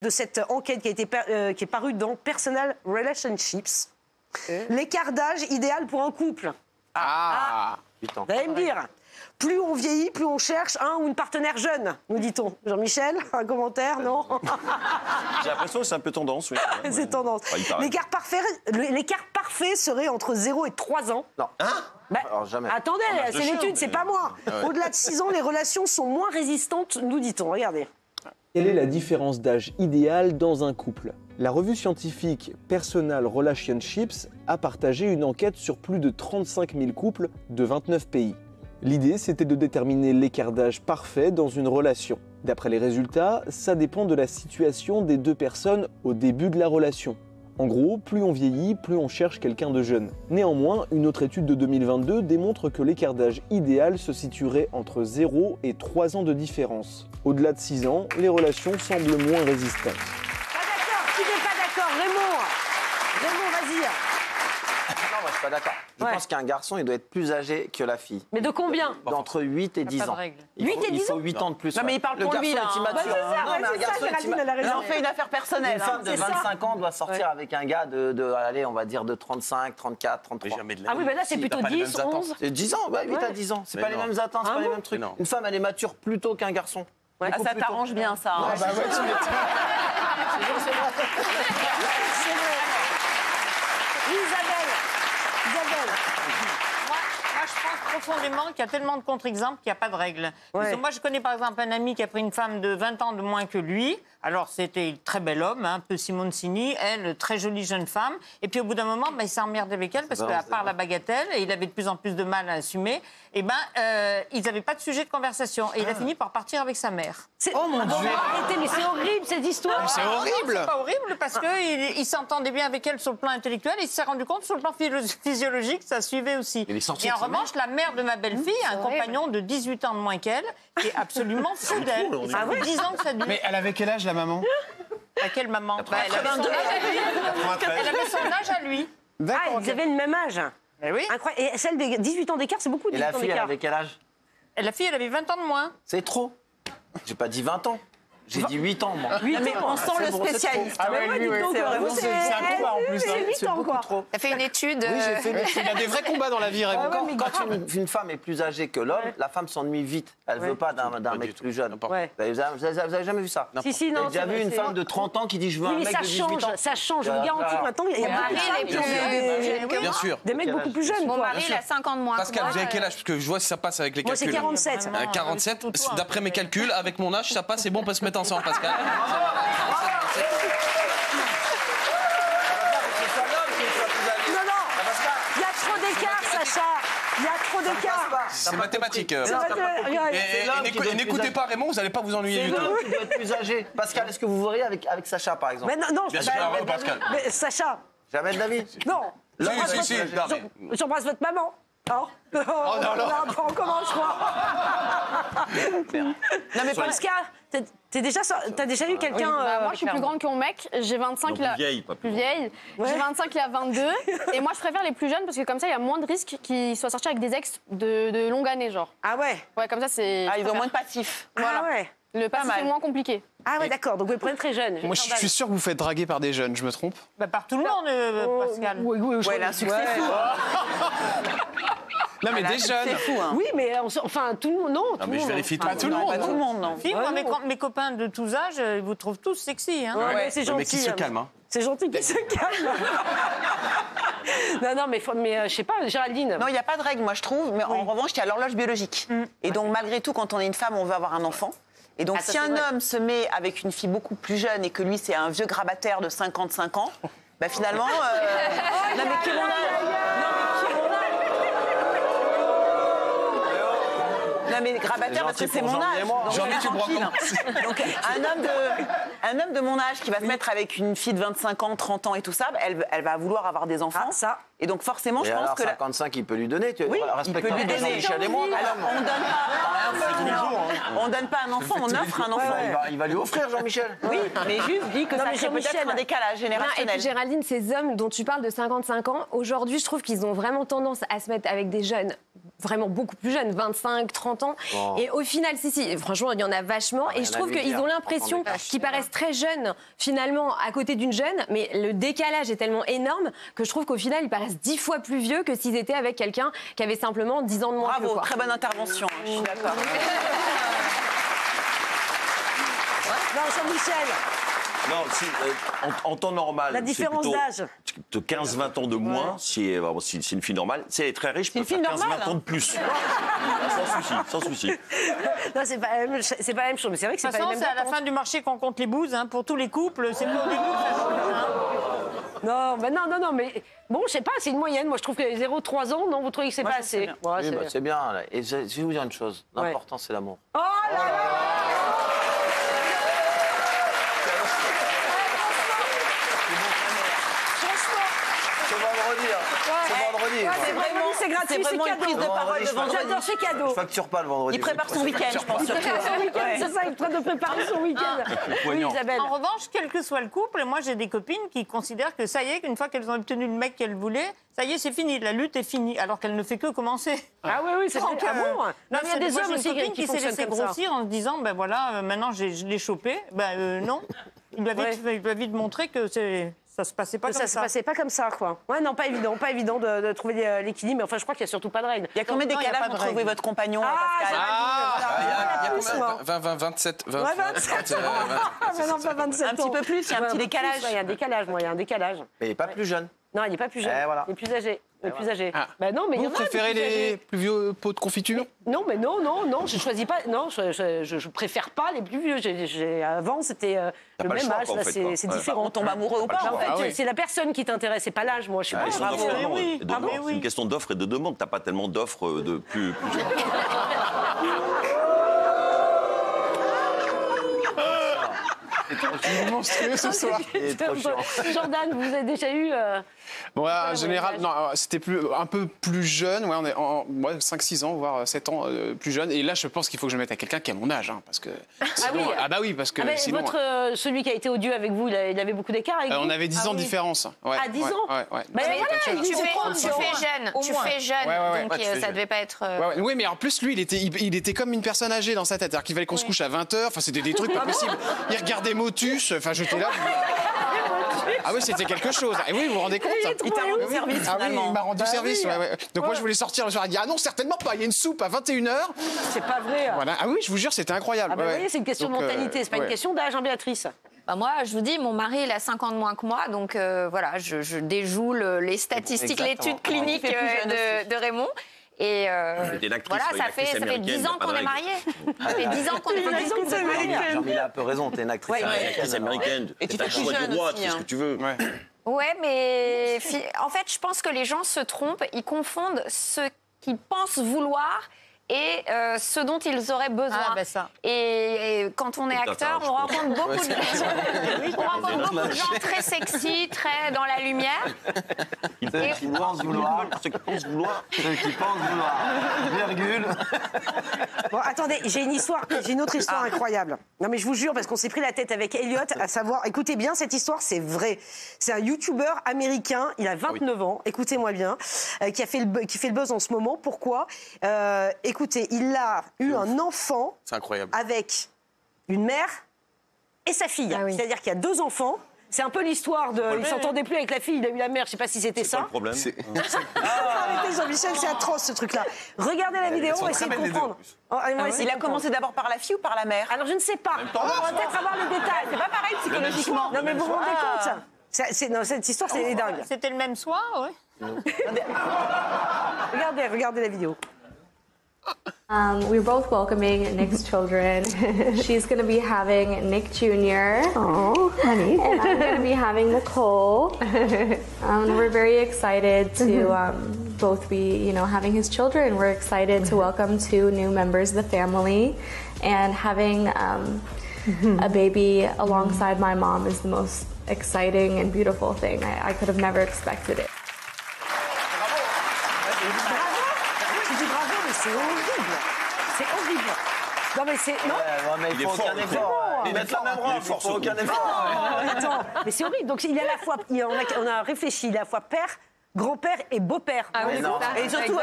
de cette enquête qui est parue dans Personal Relationships. L'écart d'âge idéal pour un couple. Vous allez me dire, plus on vieillit, plus on cherche un ou une partenaire jeune, nous dit-on. Jean-Michel, un commentaire, non? J'ai l'impression que c'est un peu tendance, oui. C'est tendance. L'écart parfait serait entre 0 et 3 ans. Non. Alors, jamais. Attendez, c'est l'étude, c'est pas moi. Au-delà de 6 ans, les relations sont moins résistantes, nous dit-on. Regardez. Quelle est la différence d'âge idéal dans un couple? La revue scientifique Personal Relationships a partagé une enquête sur plus de 35 000 couples de 29 pays. L'idée, c'était de déterminer l'écart d'âge parfait dans une relation. D'après les résultats, ça dépend de la situation des deux personnes au début de la relation. En gros, plus on vieillit, plus on cherche quelqu'un de jeune. Néanmoins, une autre étude de 2022 démontre que l'écart d'âge idéal se situerait entre 0 et 3 ans de différence. Au-delà de 6 ans, les relations semblent moins résistantes. Pas d'accord, qui n'est pas d'accord? Raymond, vas-y. Non, moi je suis pas d'accord. Je pense qu'un garçon, il doit être plus âgé que la fille. Mais de combien? D'entre 8 et 10 ans. 8 et 10 ans? Il faut 8 ans de plus. Non, mais il parle pour lui, là. Le garçon est immature. Il en fait une affaire personnelle. Une femme de 25 ans doit sortir avec un gars allez, on va dire de 35, 34, 33. Ah oui, mais là, c'est plutôt 10, 11. C'est 10 ans, 8 à 10 ans. C'est pas les mêmes attentes, c'est pas les mêmes trucs. Une femme, elle est mature plus tôt qu'un garçon. Ah, ça t'arrange bien, ça. Bah ouais, tu m'étonnes. Isabelle. Moi, je pense profondément qu'il y a tellement de contre-exemples qu'il n'y a pas de règle. Parce que moi, je connais par exemple un ami qui a pris une femme de 20 ans de moins que lui. Alors, c'était un très bel homme, un peu Simoncini, elle, très jolie jeune femme. Et puis, au bout d'un moment, il s'est emmerdé avec elle parce qu'à part la bagatelle, et il avait de plus en plus de mal à assumer, ils n'avaient pas de sujet de conversation. Et il a fini par partir avec sa mère. Oh mon Dieu! Arrêtez, mais c'est horrible cette histoire! C'est horrible! C'est pas horrible parce qu'il s'entendait bien avec elle sur le plan intellectuel et il s'est rendu compte sur le plan physiologique, ça suivait aussi. Et en revanche, la mère de ma belle-fille a un compagnon de 18 ans de moins qu'elle qui est absolument fou d'elle. Ça fait 10 ans que ça dure. Mais elle avait quel âge, la maman? À quelle maman? Elle avait son âge à lui. Elle avait son âge à lui. Ah, ils avaient le même âge. Mais oui. Incroyable. Et celle de 18 ans d'écart, c'est beaucoup, 18 ans d'écart. Et la fille, elle avait quel âge? La fille, elle avait 20 ans de moins. C'est trop. J'ai pas dit 20 ans. J'ai dit 8 ans, moi. 8 ans, mais on sent le spécialiste. Ah ouais, lui, c'est un combat en plus. C'est 8 ans, quoi. T'as fait une étude. Oui, j'ai fait une étude. Il y a des vrais combats dans la vie, Raymond. Quand une femme est plus âgée que l'homme, la femme s'ennuie vite. Elle veut pas d'un mec plus jeune. Vous avez jamais vu ça? Si, non. J'ai déjà vu une femme de 30 ans qui dit je veux un mec de 18 ans. Ça change, je vous garantis que maintenant, il y a beaucoup de femmes qui ont Bien sûr. des mecs beaucoup plus jeunes. Mon mari, il a 5 ans de moins. Pascal, vous avez quel âge? Parce que je vois si ça passe avec les Moi, calculs. c'est 47. 47. D'après mes calculs, avec mon âge, ça passe, c'est bon, on peut se mettre ensemble, Pascal. Non, il y a trop d'écart, Sacha. Il y a trop d'écart. C'est mathématique. Et N'écoutez pas Raymond, vous n'allez pas vous ennuyer du tout. l'homme qui doit être plus âgé. Pascal, est-ce que vous verriez avec Sacha, par exemple? Mais non, Bien sûr, Pascal. Mais Sacha, Jamais de la vie. non. Si. J'embrasse votre maman. Oh non. On commence, quoi. Non, mais Pascal, t'as déjà eu quelqu'un... moi, je suis plus grande que mon mec. J'ai 25, il a... plus vieille. J'ai 25, il a 22. Et moi, je préfère les plus jeunes parce que comme ça, il y a moins de risques qu'ils soient sortis avec des ex de longue année, genre. Ah ouais? Ouais, comme ça, c'est... Ah, ils ont moins de passif. Ah ouais. Le passif est moins compliqué. Ah ouais, d'accord. Donc vous les prenez très jeunes. Moi, je suis sûr que vous faites draguer par des jeunes, je me trompe? Par tout le monde, Pascal. Oui, Ouais, elle a un succès fou. Non, mais des jeunes. C'est fou, hein. Oui, mais enfin, tout le monde, non. Non, mais je vérifie tout. Pas tout le Pas tout le monde. monde, non. Si, moi, mes copains de tous âges, ils vous trouvent tous sexy. Hein. Ouais, c'est gentil. Mais qui se calme, hein. C'est gentil qui se calme. Non, mais je sais pas, Géraldine. Non, il n'y a pas de règle, moi, je trouve. Mais en revanche, il y a l'horloge biologique. Et donc, malgré tout, quand on est une femme, on veut avoir un enfant. Et donc, ça, si c'est un vrai. homme se met avec une fille beaucoup plus jeune et que lui, c'est un vieux grabataire de 55 ans, bah finalement... Non, mais qui est mon âge? Non, mais grabataire, parce que c'est mon âge. Donc, Jean-Mi, tu crois tranquille. Donc, un homme de mon âge qui va se mettre avec une fille de 25 ans, 30 ans et tout ça, elle va vouloir avoir des enfants. Ah, ça. Et donc, forcément, je Et pense alors, que... 55, il peut lui donner. Oui, il peut lui donner. Jean-Michel et moi, Alors, on donne pas un enfant, on offre un enfant. Il va lui offrir, Jean-Michel. Oui, mais juste dit que Non, ça mais crée Jean-Michel, peut-être un décalage Et générationnel. puis Géraldine, ces hommes dont tu parles de 55 ans, aujourd'hui, je trouve qu'ils ont vraiment tendance à se mettre avec des jeunes vraiment beaucoup plus jeunes, 25, 30 ans. Oh. Et au final, si, franchement, il y en a vachement. Et je trouve qu'ils ont l'impression qu'ils paraissent très jeunes, finalement, à côté d'une jeune. Mais le décalage est tellement énorme que je trouve qu'au final, ils paraissent 10 fois plus vieux que s'ils étaient avec quelqu'un qui avait simplement 10 ans de moins. Bravo, que, très bonne intervention, je suis d'accord. Non, Jean-Michel. Non, si, en temps normal, La différence d'âge. De 15-20 ans de moins, si c'est une fille normale. Si elle est très riche, peut faire 15-20 ans de plus. Sans souci. Non, c'est pas la même chose. Mais c'est vrai que c'est pas les mêmes c'est à la fin du marché qu'on compte les bouses. Hein. Pour tous les couples, c'est pas au début que ça change. Non, mais bon, je sais pas, c'est une moyenne. Moi, je trouve que 0-3 ans, non, vous trouvez que c'est pas assez? Oui, c'est bien. Là. Et je vais vous dire une chose. L'important, c'est l'amour. Oh là là! C'est vendredi. C'est gratuit, c'est vraiment une prise de parole de vendredi. J'adore, c'est cadeau. Je facture pas le vendredi. Il prépare son week-end, je pense. C'est ça, il est en train de préparer son week-end. Oui, Isabelle. En revanche, quel que soit le couple, moi j'ai des copines qui considèrent que ça y est, qu'une fois qu'elles ont obtenu le mec qu'elles voulaient, ça y est, c'est fini, la lutte est finie, alors qu'elle ne fait que commencer. Ah oui, c'est vrai. Ah bon? Non, il y a des hommes aussi qui s'est laissé grossir en se disant, ben voilà, maintenant je l'ai chopé. Ben non, il doit vite montrer que ça se passait pas comme ça. Ça se passait pas comme ça, quoi. Ouais, non, pas évident de trouver l'équilibre. Mais enfin, je crois qu'il y a surtout pas de règles. Il y a combien de décalages entre vous et votre compagnon, Pascal? Il y a 27. Ouais, 27. Non, pas 27 ans. Un petit peu plus, il y a un petit décalage. Il y a un décalage, moi, il y a un décalage. Mais il n'est pas plus jeune. Non, il n'est pas plus jeune. Voilà. Il est plus âgé. Ben non, mais Vous préférez les plus vieux pots de confiture? Non, mais non, je choisis pas. Non, je préfère pas les plus vieux. Avant, c'était le même âge. Là, c'est différent. On tombe amoureux ou pas, en fait. C'est la personne qui t'intéresse, c'est pas l'âge. Moi, je suis pas. C'est une question d'offre et de demande. T'as pas tellement d'offres de plus jeunes. C'est monstrueux ce soir. Jordan, vous avez déjà eu... En général, non, c'était un peu plus jeune, on est 5-6 ans, voire 7 ans plus jeune. Et là, je pense qu'il faut que je mette à quelqu'un qui a mon âge. Parce que sinon, parce que sinon... celui qui a été odieux avec vous, il avait beaucoup d'écart avec vous? On avait 10 ans de différence. À 10 ans? Tu fais jeune, donc ça devait pas être... Oui, mais en plus, lui, il était comme une personne âgée dans sa tête. Alors qu'il fallait qu'on se couche à 20h, enfin, c'était des trucs pas possibles. Il regardait Motus, enfin, j'étais là... Ah oui, c'était quelque chose. Et oui, vous vous rendez compte? Il t'a rendu service, finalement. Oui, il m'a rendu service, Donc moi, je voulais sortir le soir. Il dit, ah non, certainement pas, il y a une soupe à 21h. C'est pas vrai. Voilà. Ah oui, je vous jure, c'était incroyable. Vous voyez, c'est une question de mentalité, c'est pas une question d'âge, hein, Béatrice? Moi, je vous dis, mon mari, il a 5 ans de moins que moi, donc voilà, je déjoue les statistiques, l'étude clinique de Raymond. Et voilà, ça fait 10 ans qu'on est mariés. Ça fait 10 ans qu'on est mariés. Jean-Michel a un peu raison, t'es une actrice américaine. Et tu t'es plus jeune aussi. Qu'est-ce que tu veux? Ouais, mais en fait, je pense que les gens se trompent. Ils confondent ce qu'ils pensent vouloir et ce dont ils auraient besoin. Et quand on est acteur, on rencontre beaucoup de gens très sexy, très dans la lumière. Qui pensent vouloir. Ceux qui pensent vouloir. Ceux qui pensent vouloir. Virgule. Bon, attendez, j'ai une autre histoire incroyable. Non, mais je vous jure, parce qu'on s'est pris la tête avec Elliot, à savoir, écoutez bien, cette histoire, c'est vrai. C'est un YouTuber américain, il a 29 ans, écoutez-moi bien, qui fait le buzz en ce moment. Pourquoi? Écoutez, il a eu un enfant avec une mère et sa fille. C'est-à-dire qu'il y a 2 enfants. C'est un peu l'histoire de... Il ne s'entendait plus avec la fille, il a eu la mère, je ne sais pas si c'était ça. C'est pas le problème. Arrêtez Jean-Michel, c'est atroce ce truc-là. Regardez la vidéo, essayez de comprendre. Il a commencé d'abord par la fille ou par la mère? Alors je ne sais pas. On va peut-être avoir le détail. C'est pas pareil psychologiquement. Non mais vous vous rendez compte? Cette histoire, c'est dingue. C'était le même soir, oui. Regardez la vidéo. We're both welcoming Nick's children. She's going to be having Nick Jr. Oh, honey. And I'm going to be having Nicole. We're very excited to both be, having his children. We're excited to welcome 2 new members of the family. And having a baby alongside my mom is the most exciting and beautiful thing. I could have never expected it. C'est horrible. C'est horrible. Non, mais c'est. Non, mais il faut aucun effort. Il met la même robe, il faut aucun effort. Attends, mais c'est horrible. Donc, il est à la fois. On a réfléchi, il est à la fois père, grand-père et beau-père. Ah oui, et surtout,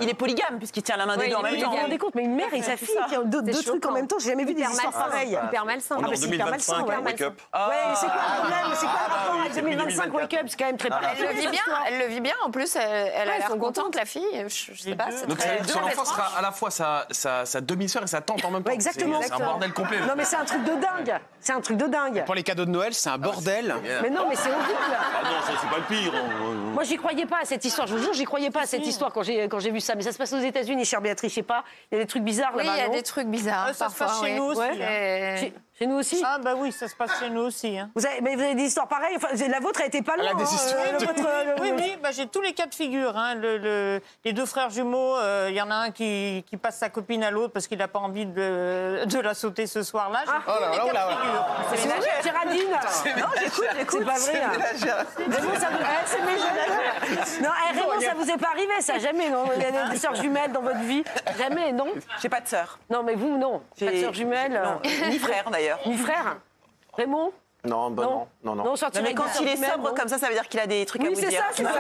il est polygame, puisqu'il tient la main des deux en même temps. Vous vous rendez compte, mais une mère et sa fille qui ont deux trucs en même temps, j'ai jamais vu des histoires pareilles. Hyper malsain. On est en 2025, Wake Up. Ouais, c'est quoi le problème? C'est quoi le rapport avec 2025 Wake Up? C'est quand même très particulier. Elle le vit bien, en plus, elle a l'air contente, la fille. Je sais pas. Donc son enfant sera à la fois sa demi-sœur et sa tante en même temps. Exactement. C'est un bordel complet. Non, mais c'est un truc de dingue. C'est un truc de dingue. Pour les cadeaux de Noël, c'est un bordel. Mais non, mais c'est horrible. Ah non, ça c'est pas le pire. Moi, j'y croyais pas à cette histoire. Je vous jure, j'y croyais pas à cette histoire quand j'ai vu ça. Mais ça se passe aux États-Unis, chère Béatrice, je sais pas. Il y a des trucs bizarres là-bas. Oui, il y a des trucs bizarres. Ça se passe chez nous aussi. Chez nous aussi? Ah bah oui, ça se passe chez nous aussi. Hein. Vous avez des histoires pareilles? Enfin, la vôtre a été pas loin. Oui, bah, j'ai tous les cas de figure. Hein. Les deux frères jumeaux, il y en a un qui passe sa copine à l'autre parce qu'il n'a pas envie de la sauter ce soir-là. Oh là là là. C'est ménagère, Géraldine. Non, j'écoute. C'est pas vrai. Raymond, c'est ménagère. Non, Raymond, ça vous est pas arrivé, ça? Jamais, non? Il y a des sœurs jumelles dans votre vie? Jamais, non? J'ai pas de sœur. Non, mais vous, non. Pas de sœurs jumelles? Ni frère, d'ailleurs. Ni frère? Raymond? Non, bah non. Mais quand il est sobre comme ça veut dire qu'il a des trucs à vous dire. Oui, c'est ça.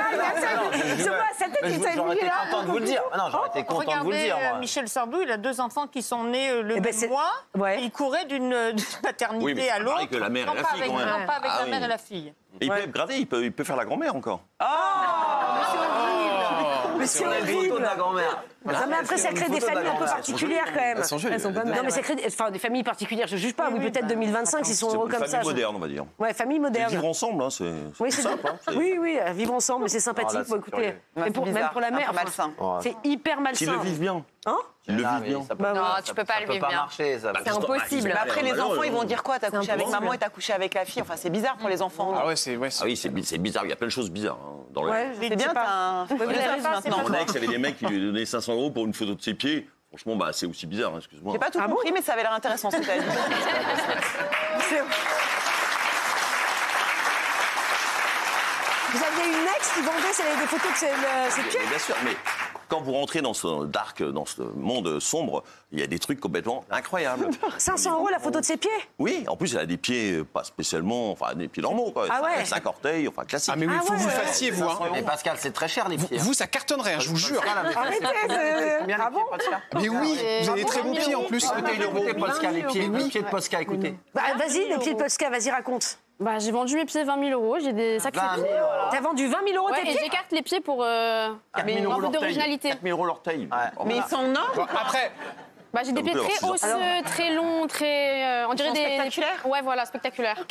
J'aurais été content de vous le dire. Non, j'aurais été content de vous le dire. Regardez, Michel Sardou, il a deux enfants qui sont nés le même mois. Il courait d'une paternité à l'autre. Que la mère et la fille, quand même. Non, pas avec la mère et la fille. Et il peut être gradé, il peut faire la grand-mère encore. Mais c'est horrible. De la grand-mère. Non, mais après, ça crée des familles un peu particulières quand même. Elles sont jolies. Non, mais ça crée des familles particulières. Je juge pas. Oui, peut-être 2025, s'ils sont heureux comme ça. Famille moderne, on va dire. Ouais, famille moderne. Vivre ensemble, c'est simple. Oui, vivre ensemble, mais c'est sympathique. Écoutez, même pour la mère, c'est hyper malsain. S'ils le vivent bien. Hein? Ils le vivent bien. Non, tu peux pas le vivre bien. C'est impossible. Mais après, les enfants, ils vont dire quoi? T'as couché avec maman et t'as couché avec la fille. Enfin, c'est bizarre pour les enfants. Ah ouais, c'est bizarre. Il y a plein de choses bizarres dans le. C'est bien, t'as un maintenant. Mon ex, il y avait des mecs qui lui donnaient 500 € pour une photo de ses pieds. Franchement, c'est aussi bizarre, excuse-moi. J'ai pas tout compris, mais ça avait l'air intéressant ce que t'as dit. Vous aviez une ex qui vendait des photos de ses pieds? Bien sûr, mais quand vous rentrez dans ce monde sombre, il y a des trucs complètement incroyables. 500 € la photo de ses pieds? Oui, en plus, elle a des pieds pas spécialement, des pieds normaux, quoi. Ah ouais. 5 orteils, classique. Ah mais oui, il faut que vous le fassiez, vous. Mais Pascal, c'est très cher les pieds. Vous, ça cartonnerait, je vous jure. Arrêtez. Ah bon? Mais oui, vous avez des très bons pieds en plus. Écoutez, Pascal, les pieds de Pascal, écoutez. Vas-y, les pieds de Polska, vas-y, raconte. J'ai vendu mes pieds 20 000 €, j'ai des sacrés pieds. T'as vendu 20 000 € tes pieds? Et j'écarte les pieds pour un peu d'originalité. 4 000 € l'orteil. Mais ils sont en or? Après... J'ai des pieds très osseux, très longs, très... on dirait des... Spectaculaires? Ouais, voilà, spectaculaires.